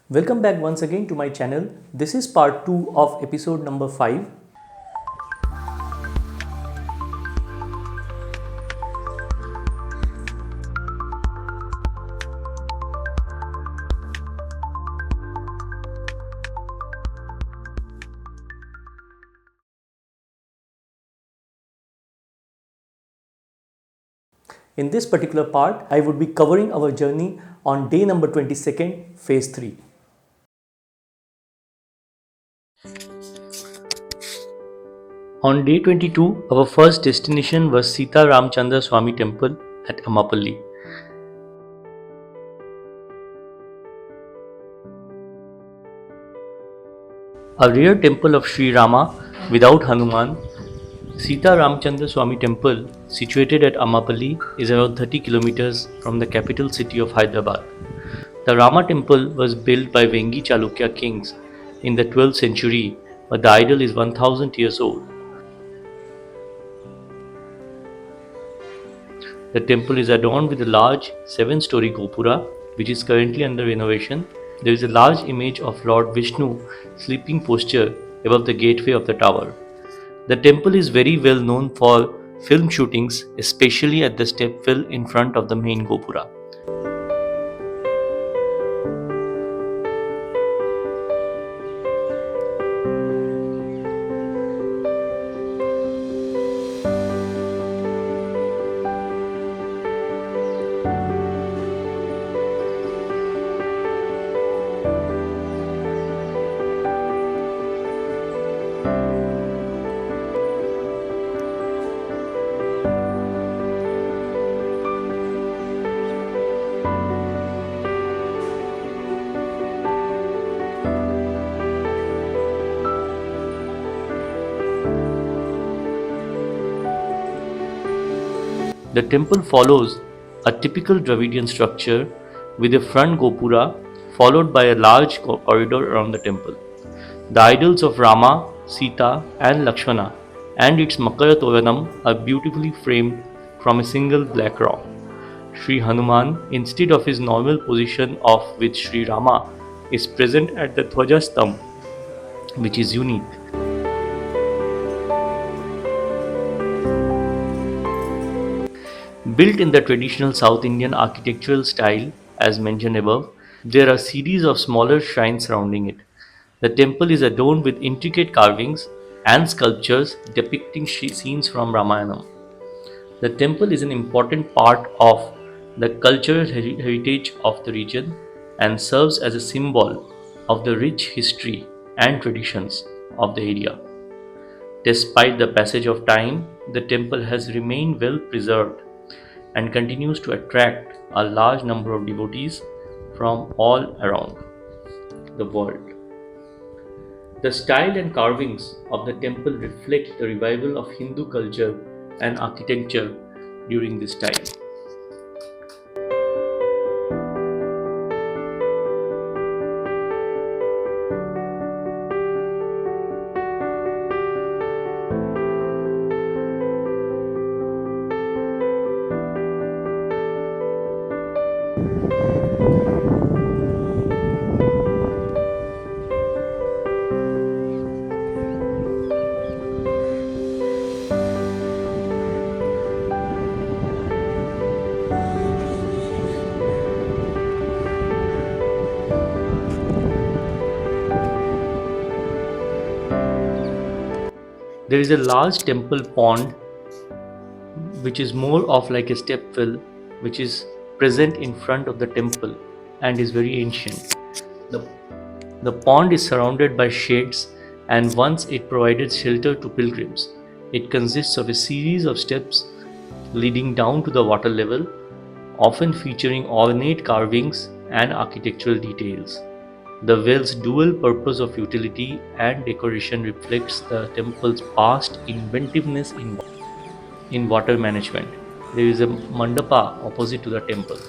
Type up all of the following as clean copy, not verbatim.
Welcome back once again to my channel. This is part 2 of episode number 5. In this particular part, I would be covering our journey on day number 22nd, phase 3. On day 22, our first destination was SeethaRamaChandraSwamy Temple at Ammapally. A rare temple of Sri Rama without Hanuman, SeethaRamaChandraSwamy Temple, situated at Ammapally, is around 30 kilometers from the capital city of Hyderabad. The Rama temple was built by Vengi Chalukya kings in the 12th century, but the idol is 1000 years old. The temple is adorned with a large 7-story gopura, which is currently under renovation. There is a large image of Lord Vishnu sleeping posture above the gateway of the tower. The temple is very well known for film shootings, especially at the stepwell in front of the main gopura. The temple follows a typical Dravidian structure with a front gopura followed by a large corridor around the temple. The idols of Rama, Seetha and Lakshmana and its Makara Toranam are beautifully framed from a single black rock. Sri Hanuman, instead of his normal position of with Sri Rama, is present at the Dhwaja Stamp, which is unique. Built in the traditional South Indian architectural style as mentioned above, there are a series of smaller shrines surrounding it. The temple is adorned with intricate carvings and sculptures depicting scenes from Ramayana. The temple is an important part of the cultural heritage of the region and serves as a symbol of the rich history and traditions of the area. Despite the passage of time, the temple has remained well preserved and continues to attract a large number of devotees from all around the world. The style and carvings of the temple reflect the revival of Hindu culture and architecture during this time. There is a large temple pond which is more of like a stepwell which is present in front of the temple and is very ancient. The pond is surrounded by shades and once it provided shelter to pilgrims. It consists of a series of steps leading down to the water level, often featuring ornate carvings and architectural details. The well's dual purpose of utility and decoration reflects the temple's past inventiveness in water management. There is a mandapa opposite to the temple.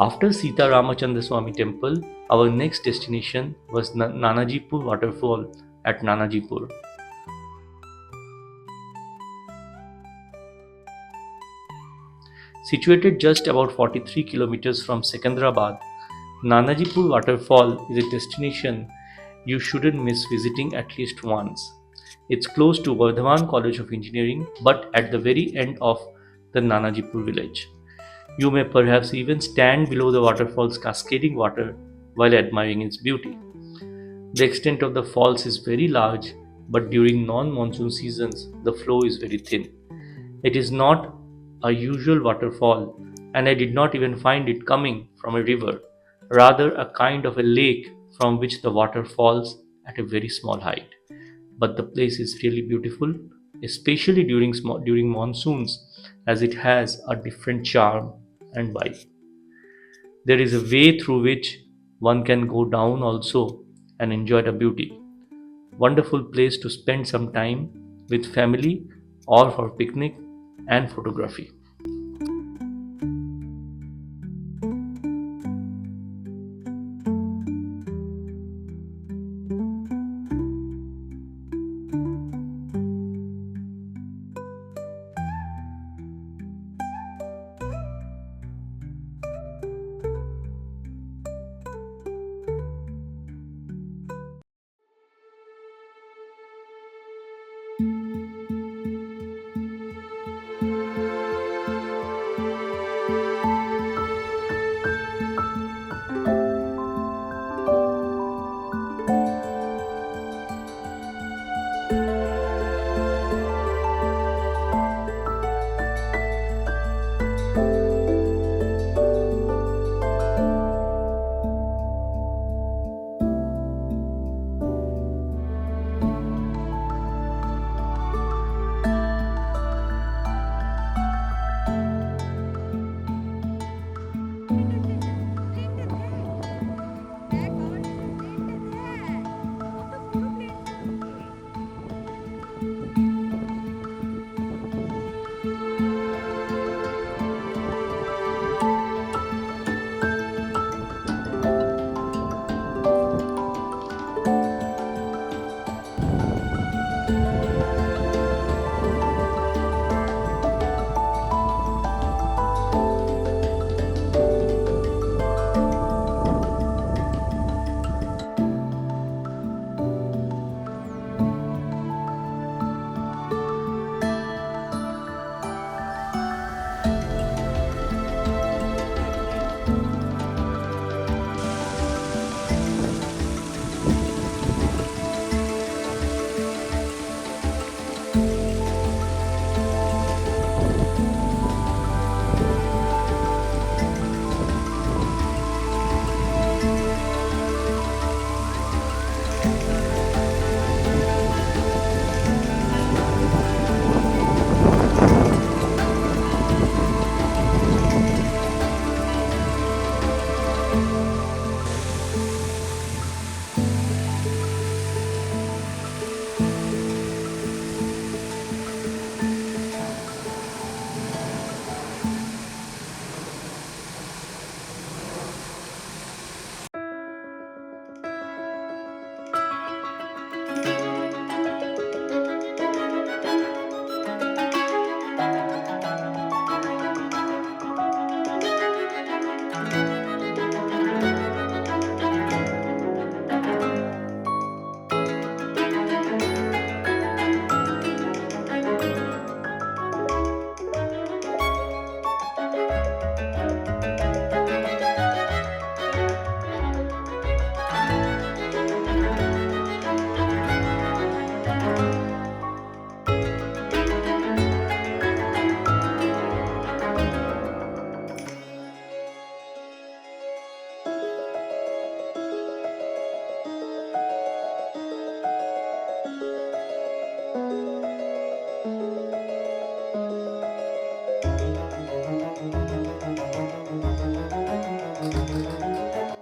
After SeethaRamaChandraSwamy temple, our next destination was Nanajipur waterfall at Nanajipur. Situated just about 43 kilometers from Secunderabad, Nanajipur waterfall is a destination you shouldn't miss visiting at least once. It's close to Vardhaman College of Engineering but at the very end of the Nanajipur village. You may perhaps even stand below the waterfall's cascading water while admiring its beauty. The extent of the falls is very large, but during non-monsoon seasons, the flow is very thin. It is not a usual waterfall, and I did not even find it coming from a river, rather a kind of a lake from which the water falls at a very small height. But the place is really beautiful, especially during monsoons, as it has a different charm and vibe. There is a way through which one can go down also and enjoy the beauty. Wonderful place to spend some time with family or for picnic and photography.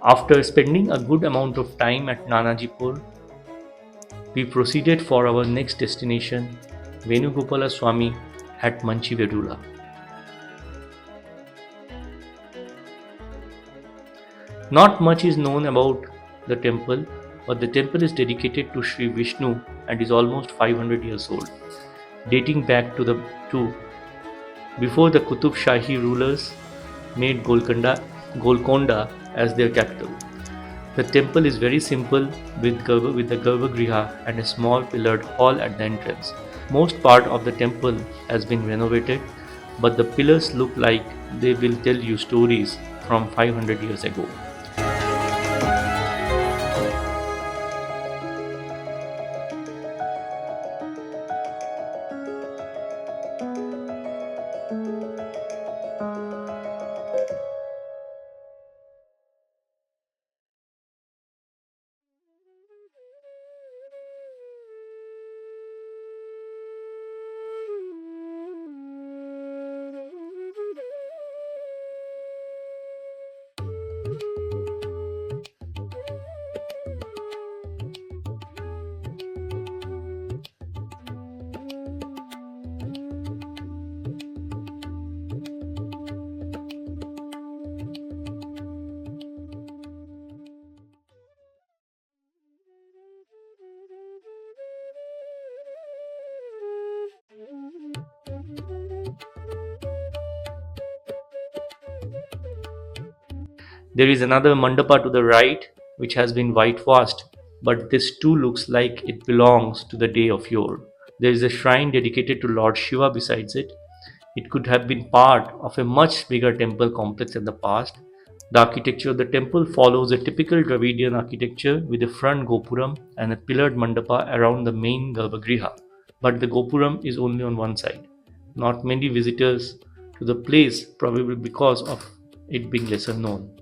After spending a good amount of time at Nanajipur, we proceeded for our next destination, Venugopala Swamy at Manhirevula. Not much is known about the temple, but the temple is dedicated to Sri Vishnu and is almost 500 years old, dating back to before the Qutub Shahi rulers made Golconda as their capital. The temple is very simple with the Garbhagriha and a small pillared hall at the entrance. Most part of the temple has been renovated, but the pillars look like they will tell you stories from 500 years ago. There is another mandapa to the right which has been whitewashed, but this too looks like it belongs to the day of yore. There is a shrine dedicated to Lord Shiva besides it. It could have been part of a much bigger temple complex in the past. The architecture of the temple follows a typical Dravidian architecture with a front gopuram and a pillared mandapa around the main Garbhagriha. But the gopuram is only on one side. Not many visitors to the place, probably because of it being lesser known.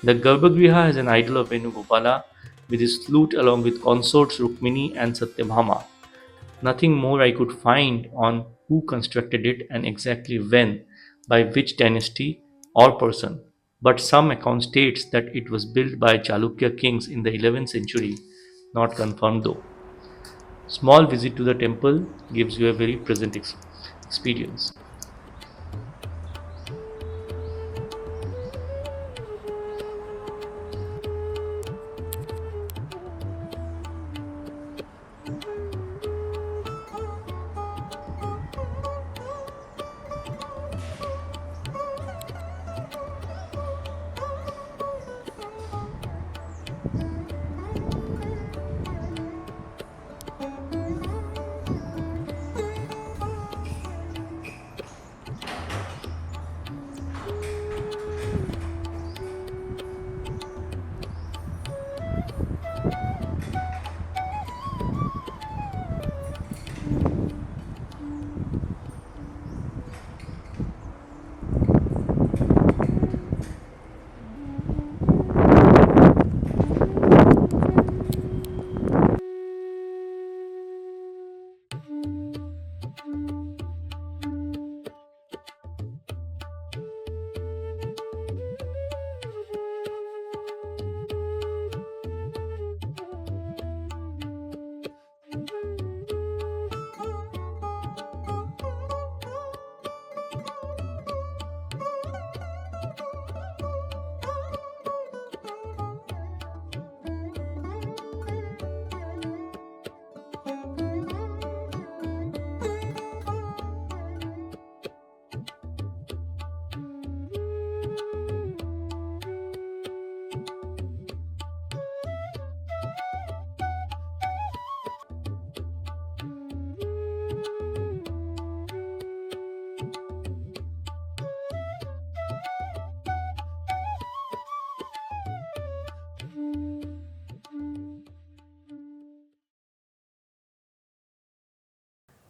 The Garbhagriha has an idol of Venugopala with his flute along with consorts Rukmini and Satyabhama. Nothing more I could find on who constructed it and exactly when, by which dynasty or person, but some account states that it was built by Chalukya kings in the 11th century, not confirmed though. Small visit to the temple gives you a very pleasant experience.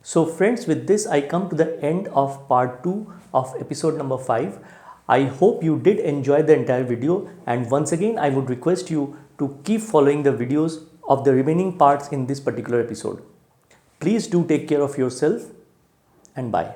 So friends, with this I come to the end of part 2 of episode number 5. I hope you did enjoy the entire video, and once again I would request you to keep following the videos of the remaining parts in this particular episode. Please do take care of yourself, and bye.